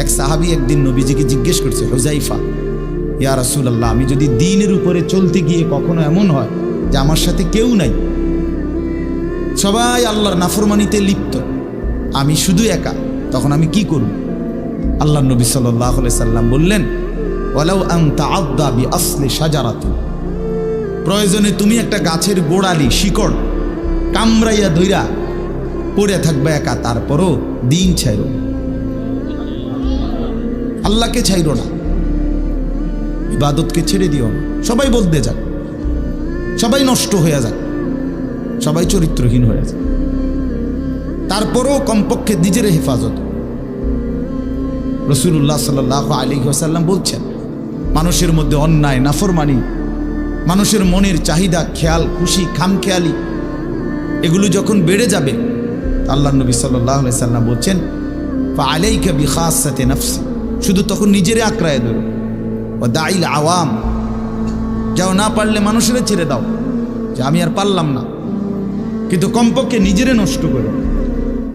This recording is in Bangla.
এক সাহাবী একদিন নবীজিকে জিজ্ঞেস করছে, হুযাইফা, ইয়া রাসূলুল্লাহ, আমি যদি দ্বীনের উপরে চলতে গিয়ে কখনো এমন হয় যে আমার সাথে কেউ নাই, সবাই আল্লাহর নাফরমানিতে লিপ্ত, আমি শুধু একা, তখন আমি কি করব? আল্লাহর নবী সাল্লাল্লাহু আলাইহি সাল্লাম বললেন, ওয়ালাউ আন তাআদ্দা বিআসলি শাজারাতিন, প্রয়োজনে তুমি একটা গাছের গোড়ালি শিকড় কামড়াইয়া ধইরা পড়ে থাকবে একা, তারপরও দিন ছাইরো, আল্লাহকে ছাইরো না, ইবাদতকে ছেড়ে দিও না। সবাই বলতে যাক, সবাই নষ্ট হয়ে যাক, সবাই চরিত্রহীন হয়ে যায়, তারপরও কমপক্ষে নিজের হেফাজত। রাসূলুল্লাহ সাল্লাল্লাহু আলাইহি ওয়াসাল্লাম বলছেন, মানুষের মধ্যে অন্যায়, নাফরমানি, মানুষের মনের চাহিদা, খেয়াল খুশি, খামখেয়ালি, এগুলো যখন বেড়ে যাবে, আল্লাহর নবী সাল্লাল্লাহু আলাইহি সাল্লাম বলছেন, ফাআলাইকা বিখাসাতি নাফসি, শুধু তখন নিজেরে আঁকড়ায় ধরো, ও দাইল আওয়াম, যাও, না পারলে মানুষের ছেড়ে দাও যে আমি আর পারলাম না, কিন্তু কমপক্ষে নিজেরে নষ্ট করো।